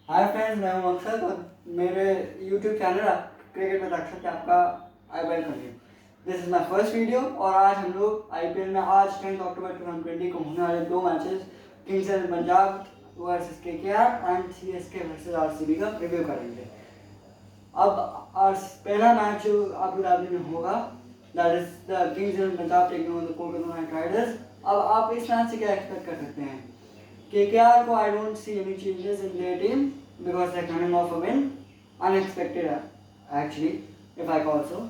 Hi friends, मैं हूं अक्षत और मेरे यूट्यूब चैनल क्रिकेट में अक्षत पे आपका I welcome you. This is my first video और आज हम लोग आईपीएल में आज 10 अक्टूबर 2020 को होने वाले दो matches Kings eleven Punjab versus KKR and CSK versus RCB का रिव्यू करेंगे। अब आज पहला मैच जो अबू धाबी में होगा, that is the Kings eleven Punjab taking on the Kolkata night Riders. अब आप इस मैच से क्या एक्सपेक्ट कर सकते हैं? KKR, I don't see any changes in their team because they're coming off a win. Unexpected, actually, if I call so.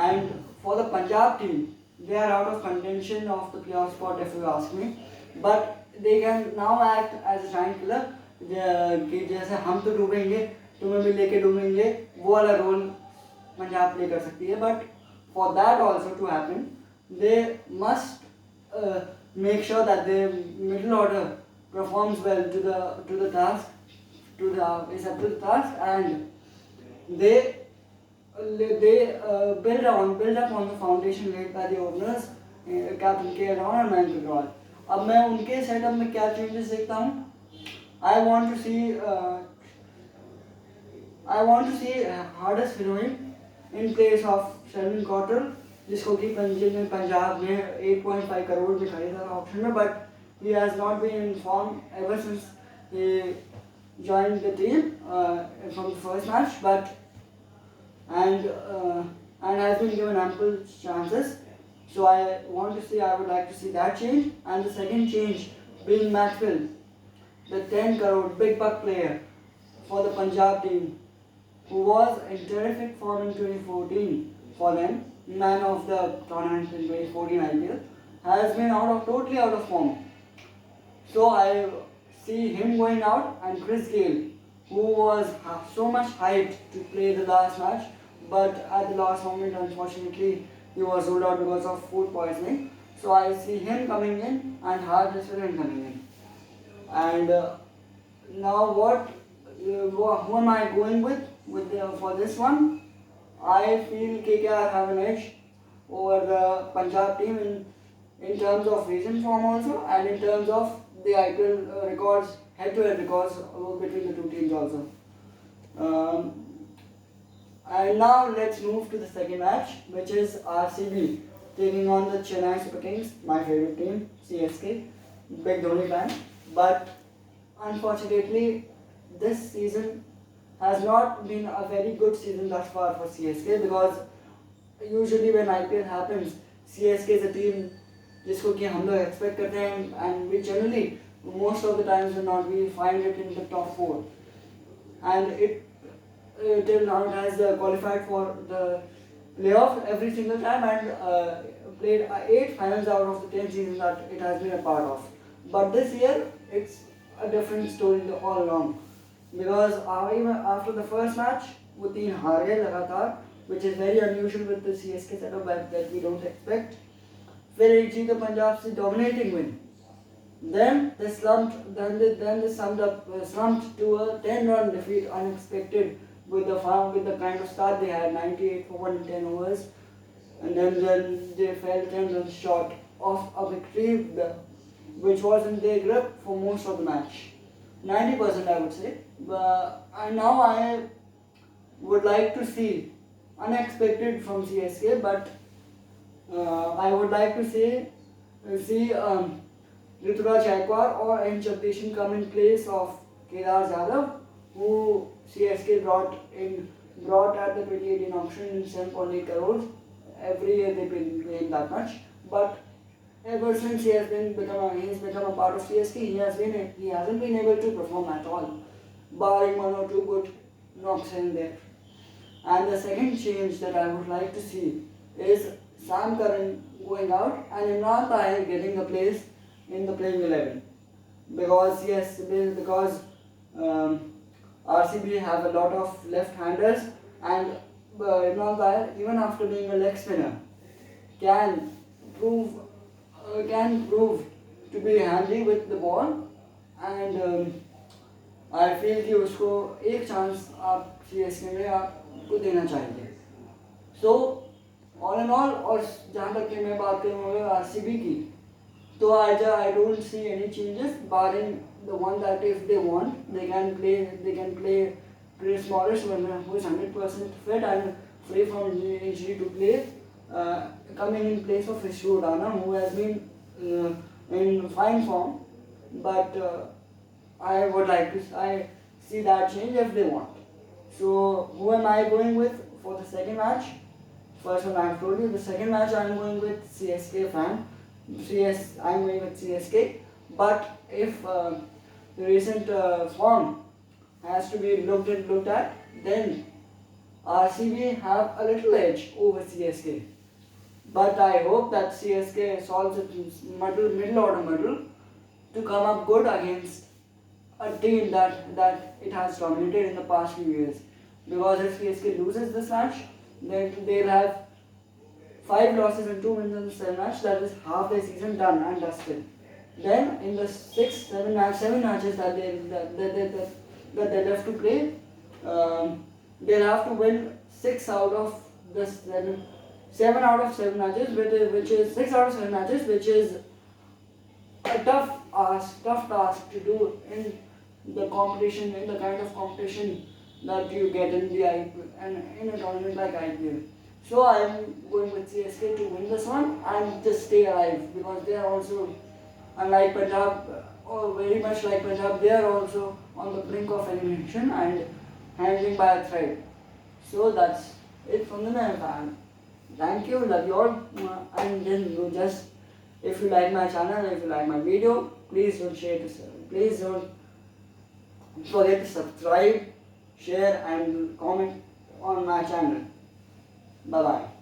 And for the Punjab team, they are out of contention of the playoff spot, if you ask me. But they can now act as a giant killer. कि जैसे हम तो डूबेंगे, तुम्हें भी लेके डूबेंगे, वो वाला role Punjab play कर सकती है. But for that also to happen, they must make sure that the middle order performs well to the task, is up to the task, and they build up on the foundation laid by the openers, Captain KL Rahul and Mayank Agarwal. अब मैं उनके setup में क्या changes देखता हूँ? I want to see Hardest Heroin in place of Shalvin Kautal, जिसको कि पंजाब ने 8.5 करोड़ में खरीदा था ऑप्शन में, but he has not been in form ever since he joined the team from the first match, but and has been given ample chances. So I would like to see that change. And the second change being Maxwell, the 10 crore big buck player for the Punjab team, who was in terrific form in 2014 for them, man of the tournament in 2014 IPL, has been totally out of form. So I see him going out, and Chris Gayle, who was so much hyped to play the last match, but at the last moment, unfortunately, he was ruled out because of food poisoning. So I see him coming in and Hardest Heroin coming in. And now who am I going with for this one? I feel KKR have an edge over the Punjab team in terms of recent form also, and in terms of the IPL records, head-to-head records between the two teams also. And now let's move to the second match, which is RCB taking on the Chennai Super Kings, my favorite team, CSK. Big Dhoni fan, but unfortunately, this season has not been a very good season thus far for CSK, because usually when IPL happens, CSK is a team जिसको कि हम लोग expect करते हैं, and we generally most of the times we find it in the top 4, and it till now it has qualified for the playoff every single time, and played 8 finals out of the 10 seasons that it has been a part of. But this year it's a different story all along, because after the first match वो 3 हार गए लगातार, which is very unusual with the CSK setup that we don't expect. फिर एक जीत पंजाब से dominating win. Then they slumped. Then they slumped to a 10-run defeat, unexpected, with the kind of start they had, 98 for 1 in 10 overs, and then they fell 10 runs short of a victory, which was in their grip for most of the match, 90% I would say. And now I would like to see, unexpected from CSK, but I would like to see Ruturaj Gaikwad or N. Jagdishan come in place of Kedar Jadhav, who CSK brought at the 2018 auction in 7.8 crores. Every year they've been paying that much, but ever since he's become a part of CSK, he hasn't been able to perform at all, barring 1 or 2 good knocks in there. And the second change that I would like to see is Sam Curran going out and Imran Tahir getting a place in the playing 11, because RCB have a lot of left-handers, and Imran Tahir, even after being a leg spinner, can prove to be handy with the ball, and I feel कि उसको एक chance आप CSK में आपको देना चाहिए. So all in all, और जहाँ तक कि मैं बात करूँगा RCB की, तो I don't see any changes barring the one that if they want, they can play smallest one who is 100% fit and free from injury to play, coming in place of Vishnu Rana, who has been in fine form. But I would like to see that change if they want. So who am I going with for the second match? First one I have told you. The second match I am going with CSK fan. I am going with CSK. But if the recent form has to be looked at, then RCB have a little edge over CSK. But I hope that CSK solves its middle order muddle to come up good against a team that it has dominated in the past few years. Because if CSK loses this match, then they'll have 5 losses and 2 wins in the 7 match. That is half their season done and dusted. Then in the 7 matches that they left to play, they'll have to win 6 out of the 7 out of 7 matches, which is 6 out of 7 matches, which is a tough task to do in the competition, in the kind of competition that you get in the IPL and in a tournament like IPL. So I am going with CSK to win this one and just stay alive, because they are also, unlike Punjab, or very much like Punjab, they are also on the brink of elimination and hanging by a thread. So that's it from the fan. Thank you, love you all, and then just, if you like my channel, if you like my video, please don't please don't forget to subscribe, share and comment on my channel. Bye bye.